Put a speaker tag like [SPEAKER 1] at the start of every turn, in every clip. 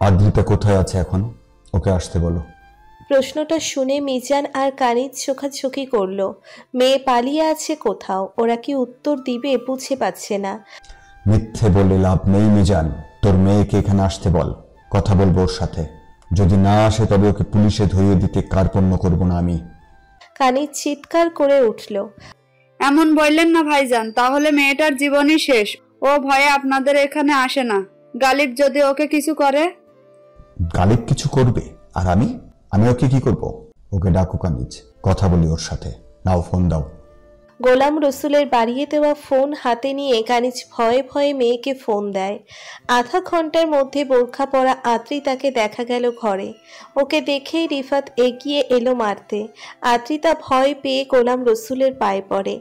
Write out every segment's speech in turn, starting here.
[SPEAKER 1] আদ্রিতা কোথায় আছে এখন? ওকে আসতে বলো।
[SPEAKER 2] প্রশ্নটা শুনে মিজান আর কানিজ চোখাচোখি করলো। মেয়ে পালিয়ে আছে কোথাও, ওরা কি উত্তর দিবে বুঝে পাচ্ছে না।
[SPEAKER 1] মিথ্যে বলে লাভ নেই মিজান, তোর মেয়েকে এখানে আসতে বল, কথা বলবো ওর সাথে। যদি না আসে তবে ওকে পুলিশে ধরিয়ে দিতে কার্পণ্য করব না আমি।
[SPEAKER 2] কানিজ চিৎকার করে উঠল।
[SPEAKER 3] এমন বললেন না ভাইজান, তাহলে মেয়েটার জীবনই শেষ। ও ভয়ে আপনাদের এখানে আসে না। গালিব যদি ওকে কিছু করে?
[SPEAKER 1] গালিব কিছু করবে? আর আমি আমি ওকে কি করব? ওকে ডাকো কানিজ, কথা বলি ওর সাথে। নাও ফোন দাও।
[SPEAKER 2] গোলাম রসুলের বাড়িয়ে দেওয়া ফোন হাতে নিয়ে কানিজ ভয়ে ভয়ে মেয়েকে ফোন দেয়। আধা ঘন্টার মধ্যে বোরখা পরা আদ্রিতাকে দেখা গেল ঘরে। ওকে দেখেই রিফাত এগিয়ে এলো মারতে। আদ্রিতা ভয় পেয়ে গোলাম রসুলের পায়ে পড়ে।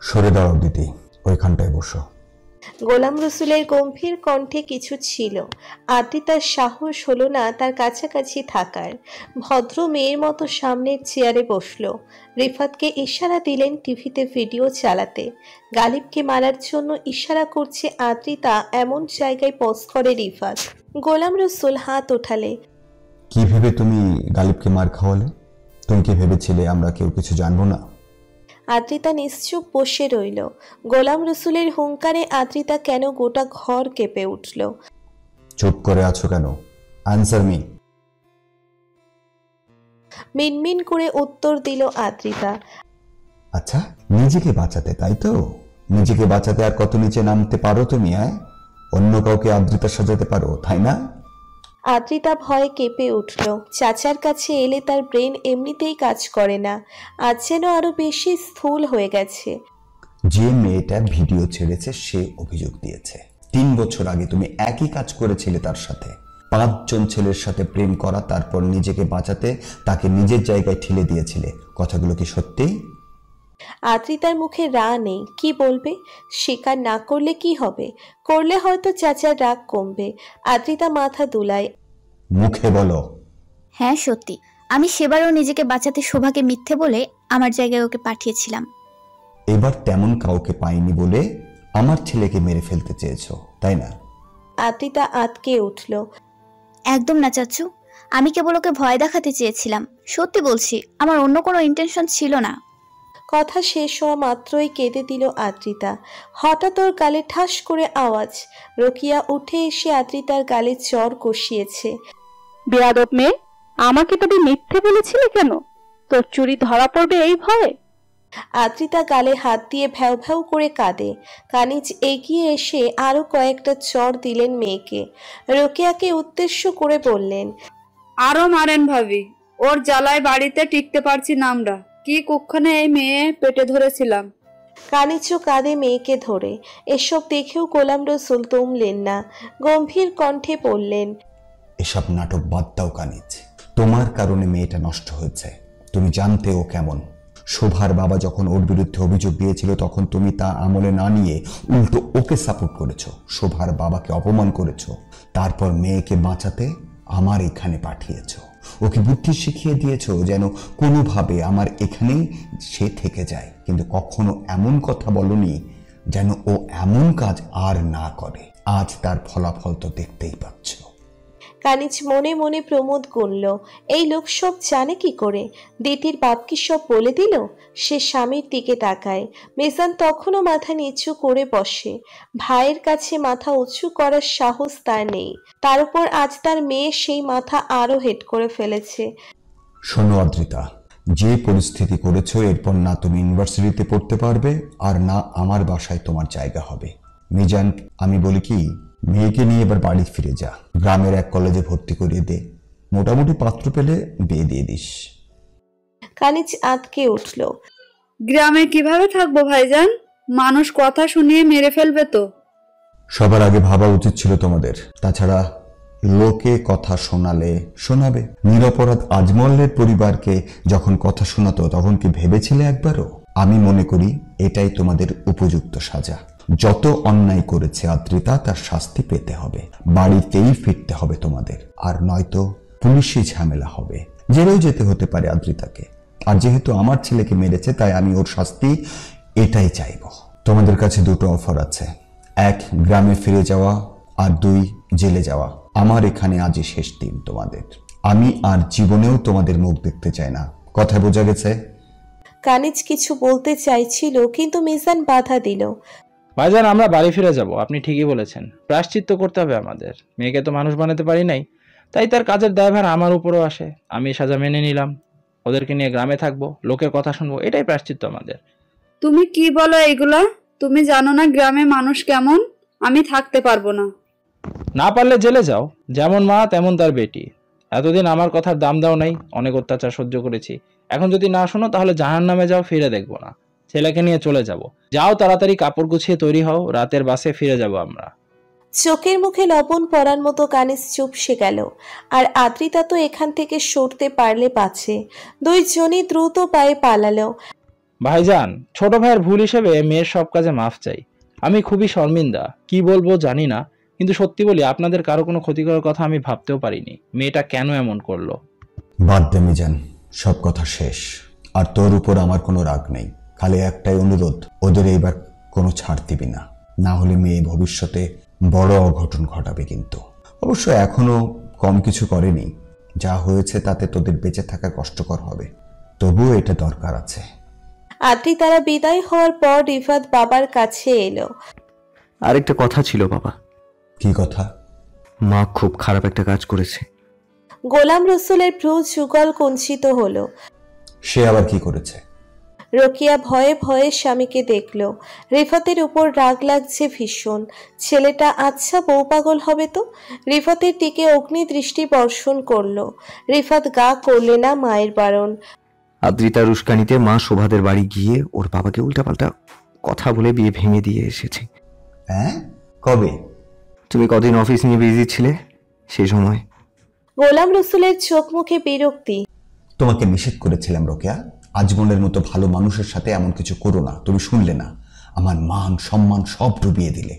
[SPEAKER 1] সরে দাঁড়াও দিদি, ওইখানটায় বসো।
[SPEAKER 2] গোলাম রসুলের গম্ভীর কণ্ঠে কিছু ছিল। আদ্রিতার সাহস হলো না তার কাছাকাছি থাকার। ভদ্র মেয়ের মতো সামনের চেয়ারে বসলো। রিফাতকে ইশারা দিলেন টিভিতে ভিডিও চালাতে। গালিবকে মারার জন্য ইশারা করছে আদ্রিতা, এমন জায়গায় পজ করে রিফাত। গোলাম রসুল হাত ওঠালে।
[SPEAKER 1] কি ভেবে তুমি গালিবকে মার খাওয়ালে? তুমি কি ভেবেছিলে আমরা কেউ কিছু জানবো না?
[SPEAKER 2] আদ্রিতা নিশ্চুপ বসে রইল। গোলাম রসুলের হুঙ্কারে আদ্রিতা কেন গোটা ঘর কেঁপে উঠল।
[SPEAKER 1] চুপ করে আছো কেন? Answer me.
[SPEAKER 2] মিনমিন করে উত্তর দিল আদ্রিতা।
[SPEAKER 1] আচ্ছা, নিজেকে বাঁচাতে, তাই তো? নিজেকে বাঁচাতে আর কত নিচে নামতে পারো তুমি? অন্য কাউকে আদ্রিতা সাজাতে পারো, তাই না?
[SPEAKER 2] আদ্রিতা ভয়ে কেঁপে উঠল। চাচার কাছে এলে তার ব্রেন এমনিতেই কাজ করে না, আজ যেন আরো বেশি স্থূল হয়ে গেছে।
[SPEAKER 1] যে মেয়েটা ভিডিও ছেড়েছে সে অভিযোগ দিয়েছে 3 বছর আগে তুমি একই কাজ করেছিলে তার সাথে। 5 জন ছেলের সাথে প্রেম করা, তারপর নিজেকে বাঁচাতে তাকে নিজের জায়গায় ঠেলে দিয়েছিলে। কথাগুলো কি সত্যি?
[SPEAKER 2] আদ্রিতার মুখে রা নেই, কি বলবে? স্বীকার না করলে কি হবে? করলে হয়তো চাচার রাগ কমবে। আদ্রিতা মাথা দুলায়।
[SPEAKER 1] মুখে বলো।
[SPEAKER 4] হ্যাঁ সত্যি, আমি সেবারও নিজেকে বাঁচাতে শোভাকে মিথ্যে বলে আমার জায়গায় ওকে পাঠিয়েছিলাম।
[SPEAKER 1] এবার তেমন কাউকে পাইনি বলে আমার ছেলেকে মেরে ফেলতে চেয়েছো, তাই না?
[SPEAKER 2] আদ্রিতা আতকে উঠল।
[SPEAKER 4] একদম না চাচ্চু, আমি কেবল ওকে ভয় দেখাতে চেয়েছিলাম। সত্যি বলছি, আমার অন্য কোনো ইন্টেনশন ছিল না।
[SPEAKER 2] কথা শেষ হওয়া মাত্রই কেঁদে দিল আদ্রিতা। হঠাৎ ওর গালে ঠাস করে আওয়াজ। রকিয়া উঠে এসে আদ্রিতার গালে চর কষিয়েছে।
[SPEAKER 5] বেয়াদব মেয়ে, আমাকে তবে মিথ্যে বলেছিলে কেন? তোর চুরি ধরা পড়বে এই ভয়ে?
[SPEAKER 2] আদ্রিতা গালে হাত দিয়ে ভ্যাউ ভ্যাউ করে কাঁদে। কানিজ এগিয়ে এসে আরো কয়েকটা চর দিলেন মেয়েকে। রকিয়াকে উদ্দেশ্য করে বললেন,
[SPEAKER 3] আরো মারেন ভাবি, ওর জ্বালায় বাড়িতে টিকতে পারছি না আমরা। কি কুক্ষণে এই মেয়ে পেটে ধরেছিলাম।
[SPEAKER 2] কানিজও কাঁদে মেয়েকে ধরে। এসব দেখেও গোলাম রসুল দমলেন না, গম্ভীর কণ্ঠে বললেন,
[SPEAKER 1] এসব নাটক বাদ দাও কানিজ। তোমার কারণে মেয়েটা নষ্ট হয়েছে। তুমি জানতে ও কেমন। শোভার বাবা যখন ওর বিরুদ্ধে অভিযোগ দিয়েছিল তখন তুমি তা আমলে না নিয়ে উল্টো ওকে সাপোর্ট করেছো, শোভার বাবাকে অপমান করেছো। তারপর মেয়েকে বাঁচাতে আমার এখানে পাঠিয়েছো। ওকে বুদ্ধি শিখিয়ে দিয়েছো যেন কোনোভাবে আমার এখানেই সে থেকে যায়, কিন্তু কখনো এমন কথা বলনি যেন ও এমন কাজ আর না করে। আজ তার ফলাফল তো দেখতেই পাচ্ছ।
[SPEAKER 2] কানিজ মনে মনে প্রমোদ গুনল, এই লোক সব জানে কি করে? দিদির বাপ কি সব বলে দিল? সে স্বামীর দিকে তাকায়। মিজান তখনও মাথা নিচু করে বসে। ভাইয়ের কাছে মাথা উঁচু করার সাহস তার নেই, তার উপর আজ তার মেয়ে সেই মাথা আরো হেট করে ফেলেছে।
[SPEAKER 1] শোনো আদ্রিতা, যে পরিস্থিতি করেছো এরপর না তুমি ইউনিভার্সিটিতে পড়তে পারবে আর না আমার বাসায় তোমার জায়গা হবে। মিজান, আমি বলি কি, মেয়েকে নিয়ে এবার বাড়ি ফিরে যা। গ্রামের এক কলেজে ভর্তি করিয়ে দে। মোটামুটি পাত্র পেলে বিয়ে দিয়ে দিস।
[SPEAKER 2] কানিজ আতকে উঠল।
[SPEAKER 3] গ্রামে কিভাবে থাকবো ভাইজান? মানুষ কথা শুনিয়ে মেরে ফেলবে তো।
[SPEAKER 1] সবার আগে ভাবা উচিত ছিল তোমাদের। তাছাড়া লোকে কথা শোনালে শোনাবে। নিরপরাধ আজমলের পরিবারকে যখন কথা শোনাতো তখন কি ভেবেছিলে একবারও? আমি মনে করি এটাই তোমাদের উপযুক্ত সাজা। যত অন্যায় করেছে আদ্রিতা তার শাস্তি পেতে হবে। বাড়িতেই ফিরতে হবে তোমাদের, আর নয়তো পুলিশি ঝামেলা হবে। জেলেও যেতে হতে পারে আদ্রিতাকে। আর যেহেতু আমার ছেলেকে মেরেছে তাই আমি ওর শাস্তি এটাই চাইব। তোমাদের কাছে দুটো অফার আছে, 1 গ্রামে ফিরে যাওয়া, আর 2 জেলে যাওয়া। আমার এখানে আজই শেষ দিন তোমাদের। আমি আর জীবনেও তোমাদের মুখ দেখতে চাই না। কথা বোঝা গেছে?
[SPEAKER 2] কানিজ কিছু বলতে চাইছিল কিন্তু মিজান বাধা দিল।
[SPEAKER 6] ভাইজান, আমরা বাড়ি ফিরে যাব। আপনি ঠিকই বলেছেন, প্রায়শ্চিত্ত করতে হবে আমাদের। মেয়েকে তো মানুষ বানাতে পারি নাই, তাই তার কাজের দায়ভার আমার উপরও আসে। আমি সাজা মেনে নিলাম, ওদেরকে নিয়ে গ্রামে থাকবো, লোকের কথা শুনবো, এটাই প্রায়শ্চিত্ত আমাদের।
[SPEAKER 3] তুমি কি বলো এইগুলা? তুমি জানো না গ্রামে মানুষ কেমন? আমি থাকতে পারবো না।
[SPEAKER 6] না পারলে জেলে যাও, যেমন মা তেমন তার বেটি। এতদিন আমার কথার দাম দাও নাই, অনেক অত্যাচার সহ্য করেছি। এখন যদি না শোনো তাহলে জাহান্নামে যাও, ফিরে দেখবো না। ছেলেকে নিয়ে চলে যাব। যাও, তাড়াতাড়ি কাপড় গুছিয়ে তৈরি হও, রাতের বাসে ফিরে যাব আমরা।
[SPEAKER 2] চোখের মুখে লবণ পড়ার মতো কানিজ চুপসে গেল। আর আদ্রিতা তো এখান থেকে সরতে পারলে পাছে। দুইজনই দ্রুত পায়ে পালালো।
[SPEAKER 6] ভাইজান, ছোট ভাইয়ের ভুল হিসেবে মেয়ের সব কাজে মাফ চাই। আমি খুবই শর্মিন্দা, কি বলবো জানি না, কিন্তু সত্যি বলি আপনাদের কারো কোনো ক্ষতি করার কথা আমি ভাবতেও পারিনি। মেয়েটা কেন এমন করলো?
[SPEAKER 1] বাদ দে মিজান, সব কথা শেষ। আর তোর উপর আমার কোনো রাগ নেই, খালি একটাই অনুরোধ, ওদের এইবার কোনো ছাড় দিবি না, না হলে মেয়ে ভবিষ্যতে বড় অঘটন ঘটাবে। কিন্তু অবশ্য এখনো কম কিছু করেনি, যা হয়েছে তাতে তোদের বেঁচে থাকা কষ্টকর হবে, তবুও এটা দরকার আছে।
[SPEAKER 2] আদ্রিতারা বিদায় হওয়ার পর রিফাত বাবার কাছে এলো।
[SPEAKER 7] আরেকটা কথা ছিল বাবা।
[SPEAKER 1] কি কথা?
[SPEAKER 7] মা খুব খারাপ একটা কাজ করেছে।
[SPEAKER 2] গোলাম রসুলের ভ্রু যুগল কুঞ্চিত হলো।
[SPEAKER 1] সে আবার কি করেছে?
[SPEAKER 2] রোকিয়া ভয়ে ভয়ে স্বামীকে দেখল। রিফাতের উপর রাগ লাগছে ভীষণ। ছেলেটা আচ্ছা বউ পাগল হবে তো। রিফাতের দিকে অগ্নি দৃষ্টি বর্ষণ করলো। রিফাত গা করলে না মায়ের বারণ।
[SPEAKER 7] আদ্রিতার উস্কানিতে মা শোভাদের বাড়ি গিয়ে ওর বাবাকে উল্টাপাল্টা কথা বলে বিয়ে ভেঙে দিয়ে এসেছে।
[SPEAKER 1] হ্যাঁ, কবে?
[SPEAKER 7] তুমি কদিন অফিস নিয়ে বিজি ছিলে, সেই সময়।
[SPEAKER 2] গোলাম রসুলের চোখ মুখে বিরক্তি।
[SPEAKER 1] তোমাকে নিষেধ করেছিলাম রোকেয়া, আজমলের মতো ভালো মানুষের সাথে এমন কিছু করো না, তুমি শুনলে না। আমার মান সম্মান সব ডুবিয়ে দিলে।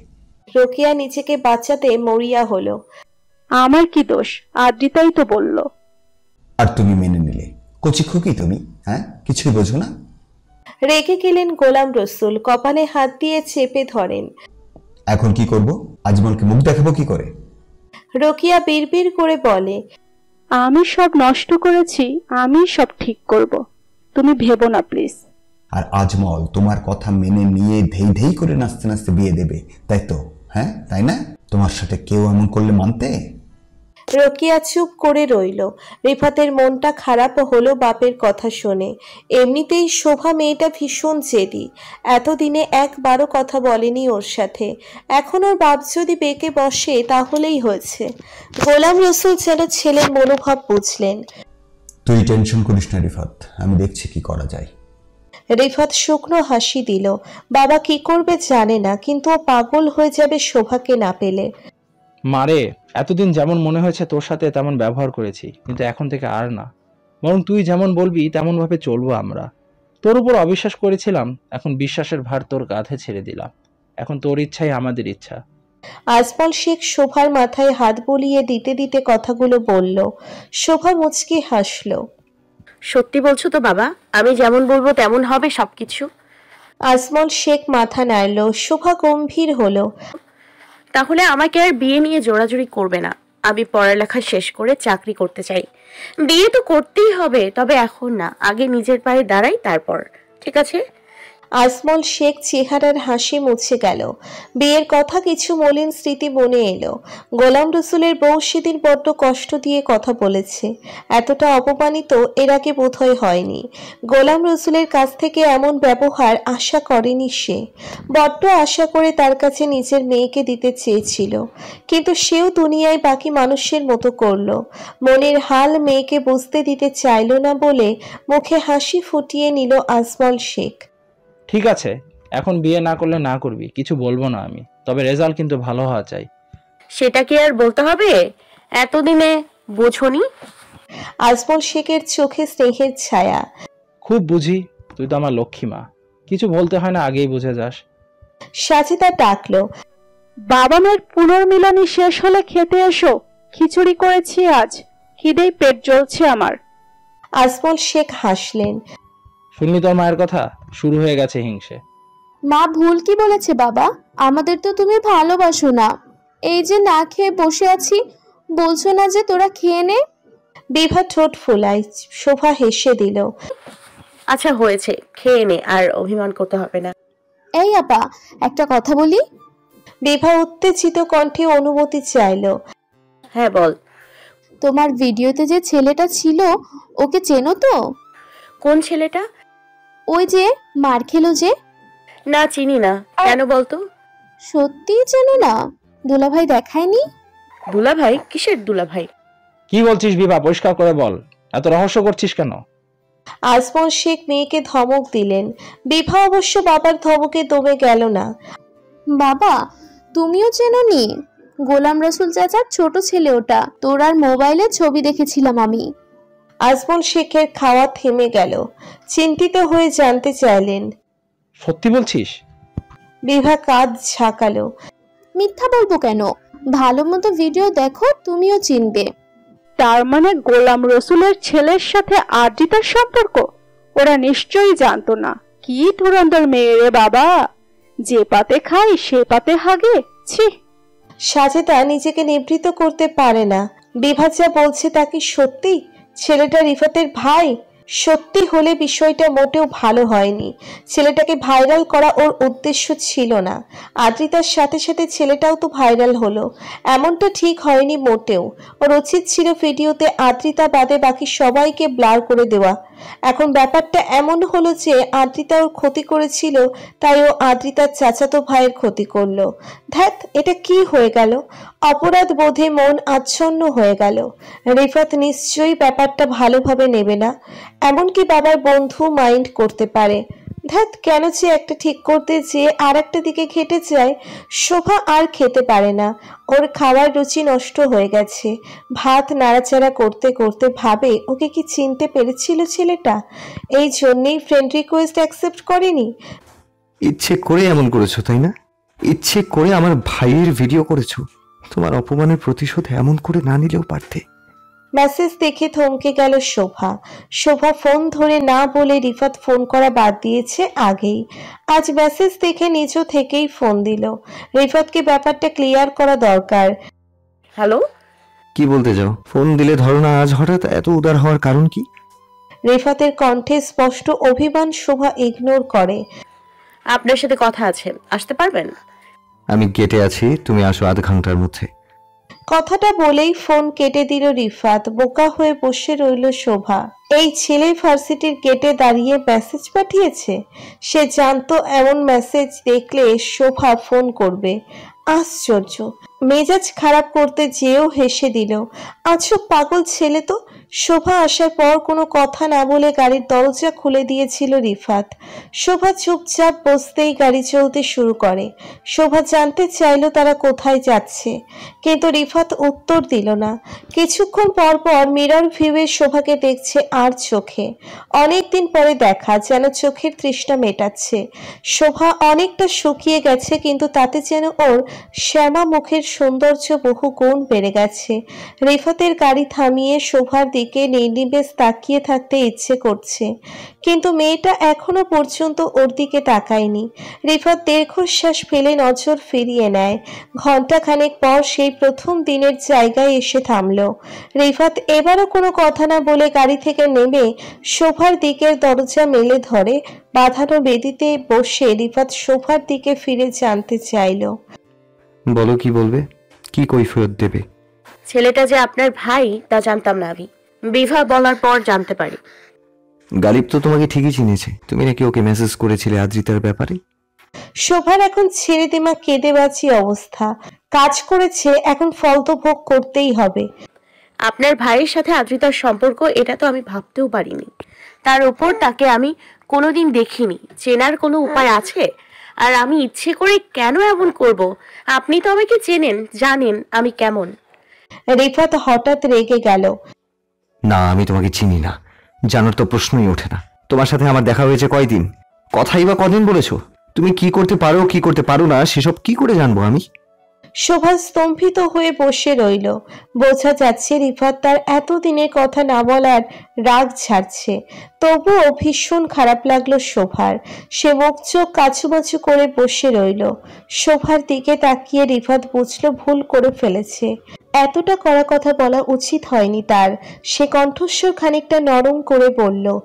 [SPEAKER 2] রোকিয়া নিজেকে বাঁচাতে মরিয়া হলো।
[SPEAKER 5] আমার কি দোষ? আদ্রিতাই তো বলল।
[SPEAKER 1] আর তুমি মেনে নিলে। কচি খুকি তুমি, হ্যাঁ, কিছুই বোঝো না।
[SPEAKER 2] রেগে গেলেন গোলাম রসুল, কপালে হাত দিয়ে চেপে ধরেন।
[SPEAKER 1] এখন কি করব? আজমলকে মুখ দেখাবো কি করে?
[SPEAKER 2] রোকিয়া বিড়বিড় করে বলে,
[SPEAKER 5] আমি সব নষ্ট করেছি, আমি সব ঠিক করব, তুমি ভেবো না প্লিজ।
[SPEAKER 1] আর আজমল তোমার কথা মেনে নিয়ে ধেই ধেই করে নাচতে নাচতে বিয়ে দেবে, তাই তো? হ্যাঁ, তাই না? তোমার সাথে কেউ এমন করলে মানতে?
[SPEAKER 2] রোকিয়া চুপ করে রইল। রিফাতের মনটা খারাপ হলো বাপের কথা শুনে। এমনিতেই শোভা মেয়েটা ভীষণ জেদি। এতদিনে একবারও কথা বলেনি ওর সাথে। এখন ওর বাপ যদি বেঁকে বসে তাহলেই হয়েছে। গোলাম রসুল যেন ছেলের মনোভাব বুঝলেন।
[SPEAKER 1] তুই টেনশন করিস না রিফাত, আমি দেখছি কি করা যায়।
[SPEAKER 2] রিফাত শুকনো হাসি দিল। বাবা কি করবে জানে না, কিন্তু ও পাগল হয়ে যাবে শোভাকে না পেলে।
[SPEAKER 6] মারে, এতদিন যেমন মনে হয়েছে তোর সাথে তেমন ব্যবহার করেছি, কিন্তু এখন থেকে আর না। বরং তুই যেমন বলবি তেমন ভাবে চলবো আমরা। তোর উপর অবিশ্বাস করেছিলাম, এখন বিশ্বাসের ভার তোর কাঁধে ছেড়ে দিলাম। এখন তোর ইচ্ছাই আমাদের ইচ্ছা।
[SPEAKER 2] আজমল শেখ শোভার মাথায় হাত বুলিয়ে দিতে দিতে কথাগুলো বলল। শোভা মুচকি হাসল।
[SPEAKER 8] সত্যি বলছো তো বাবা? আমি যেমন বলবো তেমন হবে সবকিছু?
[SPEAKER 2] আজমল শেখ মাথা নাড়ল। শোভা গম্ভীর হলো।
[SPEAKER 8] তাহলে আমাকে আর বিয়ে নিয়ে জোরাজুরি করবে না। আমি পড়ালেখা শেষ করে চাকরি করতে চাই। বিয়ে তো করতেই হবে, তবে এখন না, আগে নিজের পায়ে দাঁড়াই তারপর। ঠিক আছে?
[SPEAKER 2] আজমল শেখ চেহারার হাসি মুছে গেল। বিয়ের কথা কিছু মলিন স্মৃতি মনে এলো। গোলাম রসুলের বউ সেদিন বড্ড কষ্ট দিয়ে কথা বলেছে। এতটা অপমানিত এর আগে বোধহয় হয়নি। গোলাম রসুলের কাছ থেকে এমন ব্যবহার আশা করেনি সে। বড্ড আশা করে তার কাছে নিজের মেয়েকে দিতে চেয়েছিল, কিন্তু সেও দুনিয়ায় বাকি মানুষের মতো করলো। মনের হাল মেয়েকে বুঝতে দিতে চাইল না বলে মুখে হাসি ফুটিয়ে নিল আজমল শেখ।
[SPEAKER 6] ঠিক আছে, এখন বিয়ে না করলে না করবি, কিছু বলবো না আমি, তবে রেজাল্ট কিন্তু ভালো হওয়া চাই।
[SPEAKER 8] সেটা কি আর বলতে হবে? এতদিনে বোঝনি?
[SPEAKER 2] আজমল শেখের চোখে স্নেহের ছায়া।
[SPEAKER 6] খুব বুঝি, তুই তো আমার লক্ষ্মী মা, কিছু বলতে হয় না, আগেই বুঝে যাস।
[SPEAKER 2] সাজিদা ডাকলো,
[SPEAKER 5] বাবা মায়ের পুনর্মিলনী শেষ হলে খেতে এসো, খিচুড়ি করেছি আজ, খিদেই পেট জ্বলছে আমার।
[SPEAKER 2] আজমল শেখ হাসলেন।
[SPEAKER 6] শুনলি তোর মায়ের কথা? শুরু হয়ে গেছে হিংসে।
[SPEAKER 9] মা ভুল কি বলেছে বাবা? আমাদের তো তুমি ভালোবাসো না। এই যে না খেয়ে বসে আছি, বলছো না যে তোরা খেয়ে নে?
[SPEAKER 2] বিভা ঠোঁট ফুলায়। শোভা হেসে দিল।
[SPEAKER 8] আচ্ছা হয়েছে, খেয়ে নে, আর অভিমান করতে হবে না।
[SPEAKER 9] এই আপা, একটা কথা বলি।
[SPEAKER 2] বিভা উত্তেজিত কণ্ঠে অনুমতি চাইল।
[SPEAKER 8] হ্যাঁ বল।
[SPEAKER 9] তোমার ভিডিওতে যে ছেলেটা ছিল, ওকে চেনো তো?
[SPEAKER 8] কোন ছেলেটা?
[SPEAKER 9] ওই যে মার খেলো যে।
[SPEAKER 8] না চিনি না, কেন বলতো?
[SPEAKER 9] সত্যি চেনো না? দুলাভাই দেখায়নি?
[SPEAKER 8] দুলাভাই? কিসের দুলাভাই?
[SPEAKER 6] কি বলছিস বিভা, পরিষ্কার করে বল, এত রহস্য করছিস কেন?
[SPEAKER 2] আজমল শেখ মেয়েকে ধমক দিলেন। বিভা অবশ্য বাবার ধমকে দমে গেল না।
[SPEAKER 9] বাবা, তুমিও চেনোনি? গোলাম রসুল চাচার ছোট ছেলে ওটা। তোর আর মোবাইলে ছবি দেখেছিলাম আমি।
[SPEAKER 2] আজমল শেখের খাওয়া থেমে গেল। চিন্তিত হয়ে জানতে চাইলেন।
[SPEAKER 6] সত্যি বলছিস?
[SPEAKER 2] বিভা কাঁধ ঝাঁকালো।
[SPEAKER 9] মিথ্যা বলবো কেন? ভালো মতো ভিডিও দেখো, তুমিও চিনবে।
[SPEAKER 5] তার মানে গোলাম রসুলের ছেলের সাথে আরজিতার সম্পর্ক? ওরা নিশ্চয়ই জানতো না। কি ধুরন্ধর মেয়ে রে বাবা, যে পাতে খাই সে পাতে হাগে। ছি!
[SPEAKER 2] সাজেদা নিজেকে নিবৃত করতে পারে না। বিভা যা বলছে তা কি সত্যি? ছেলেটা রিফাতের ভাই? সত্যি হলে বিষয়টা মোটেও ভালো হয়নি। ছেলেটাকে ভাইরাল করা ওর উদ্দেশ্য ছিল না। আদ্রিতার সাথে সাথে ছেলেটাও তো ভাইরাল হলো, এমনটা ঠিক হয়নি মোটেও। ওর উচিত ছিল ভিডিওতে আদ্রিতা বাদে বাকি সবাইকে ব্লার করে দেওয়া। এখন ব্যাপারটা এমন হলো যে আদ্রিতা ওর ক্ষতি করেছিল, তাই ও আদ্রিতার চাচাতো ভাইয়ের ক্ষতি করলো। ধ্যাত, এটা কি হয়ে গেল? অপরাধ বোধে মন আচ্ছন্ন হয়ে গেল। রিফাত নিশ্চয়ই ব্যাপারটা ভালোভাবে নেবে না, এমনকি বাবার বন্ধু মাইন্ড করতে পারে। ধ্যাত, কেন যে একটা ঠিক করতে যেয়ে আর একটা দিকে ঘেটে যায়। শোভা আর খেতে পারে না। ওর খাওয়ার রুচি নষ্ট হয়ে গেছে। ভাত নাড়াচাড়া করতে করতে ভাবে ওকে কি চিনতে পেরেছিল ছেলেটা? এই জন্যেই ফ্রেন্ড রিকোয়েস্ট অ্যাকসেপ্ট করেনি।
[SPEAKER 7] ইচ্ছে করে এমন করেছো তাই না? ইচ্ছে করে আমার ভাইয়ের ভিডিও করেছো। তোমার অপমানের প্রতিশোধ এমন করে না নিলেও পারতে।
[SPEAKER 2] মেসেজ দেখে থমকে গেল শোভা। শোভা ফোন ধরে না বলে রিফাত ফোন করা বাদ দিয়েছে আগেই। আজ মেসেজ দেখে নিজ থেকেই ফোন দিল। রিফাতকে ব্যাপারটা ক্লিয়ার করা দরকার।
[SPEAKER 8] হ্যালো,
[SPEAKER 7] কি বলতে যাও? ফোন দিলে ধরো না আজ হঠাৎ এত উদার হওয়ার কারণ কি?
[SPEAKER 2] রিফাতের কণ্ঠে স্পষ্ট অভিমান। শোভা ইগনোর করে।
[SPEAKER 8] আপনার সাথে কথা আছে, আসতে পারবেন?
[SPEAKER 7] আমি গেটে আছি, তুমি আসো আধ ঘন্টার মধ্যে।
[SPEAKER 2] কথাটা বলেই ফোন কেটে দিল রিফাত। বোকা হয়ে বসে রইল শোভা। এই ছেলে ভার্সিটির গেটে দাঁড়িয়ে মেসেজ পাঠিয়েছে। সে জানতো এমন মেসেজ দেখলে শোভা ফোন করবে। আশ্চর্য! মেজাজ খারাপ করতে যেও হেসে দিল। আচ্ছা, পাগল ছেলে তো। শোভা আসার পর কোনো কথা না বলে গাড়ির দরজা খুলে দিয়েছিল রিফাত। শোভা চুপচাপ বসতেই গাড়ি চলতে শুরু করে। শোভা জানতে চাইল তারা কোথায় যাচ্ছে, কিন্তু রিফাত উত্তর দিল না। কিছুক্ষণ পর পর মিরর ভিউয়ে শোভাকে দেখছে আর চোখে। অনেকদিন পরে দেখা, যেন চোখের তৃষ্ণা মেটাচ্ছে। শোভা অনেকটা শুকিয়ে গেছে, কিন্তু তাতে যেন ওর শ্যামা মুখের সৌন্দর্য বহু গুণ বেড়ে গেছে। রিফাতের গাড়ি থামিয়ে শোভার দিকে নির্নিমেষ তাকিয়ে থাকতে ইচ্ছে করছে, কিন্তু মেয়েটা এখনো পর্যন্ত ওর দিকে তাকায়নি। রিফাত দীর্ঘশ্বাস ফেলে নজর ফিরিয়ে নেয়। ঘন্টাখানেক পর সেই প্রথম দিনের জায়গায় এসে থামলো। রিফাত এবারও কোনো কথা না বলে গাড়ি থেকে নেমে শোভার দিকের দরজা মেলে ধরে। বাঁধানো বেদিতে বসে রিফাত শোভার দিকে ফিরে জানতে চাইল।
[SPEAKER 7] বলো, কি বলবে? কি কৈফিয়ত দেবে?
[SPEAKER 8] ছেলেটা যে আপনার ভাই তা জানতাম না আমি। বিভা বলার পর জানতে পারি।
[SPEAKER 7] গালিব তো তোমাকে ঠিকই চিনেছে। তুমি নাকি ওকে মেসেজ করেছিলে আদ্রিতার ব্যাপারে?
[SPEAKER 2] শোভার এখন ছেড়ে দিমা কেঁদে বাঁচি অবস্থা। কাজ করেছে, এখন ফল তো ভোগ করতেই হবে।
[SPEAKER 8] আপনার ভাইয়ের সাথে আদ্রিতার সম্পর্ক, এটা তো আমি ভাবতেও পারিনি। তার উপর তাকে আমি কোনোদিন দেখিনি। চেনার কোনো উপায় আছে? আর আমি ইচ্ছে করে কেন এমন করব? আপনি তো আমাকে চেনেন, জানেন আমি কেমন।
[SPEAKER 2] রিফাত হঠাৎ রেগে গেল।
[SPEAKER 7] না, আমি তোমাকে চিনি না, জানার তো প্রশ্নই ওঠে না। তোমার সাথে আমার দেখা হয়েছে কয়দিন, কথাই বা কদিন বলেছো? তুমি কি করতে পারো কি করতে পারো না সেসব কি করে জানবো আমি?
[SPEAKER 2] শোভা স্তম্ভিত হয়ে বসে রইল। বোঝা যাচ্ছে রিফাত তার এতদিনের কথা না বলার রাগ ঝাড়ছে। তবুও ভীষণ খারাপ লাগলো শোভার। সে মুখ চোখ কাছুমাছু করে বসে রইল। শোভার দিকে তাকিয়ে রিফাত বুঝলো ভুল করে ফেলেছে। এতটা কড়া কথা বলা উচিত হয়নি তার। সে কণ্ঠস্বর খানিকটা নরম করে বলল,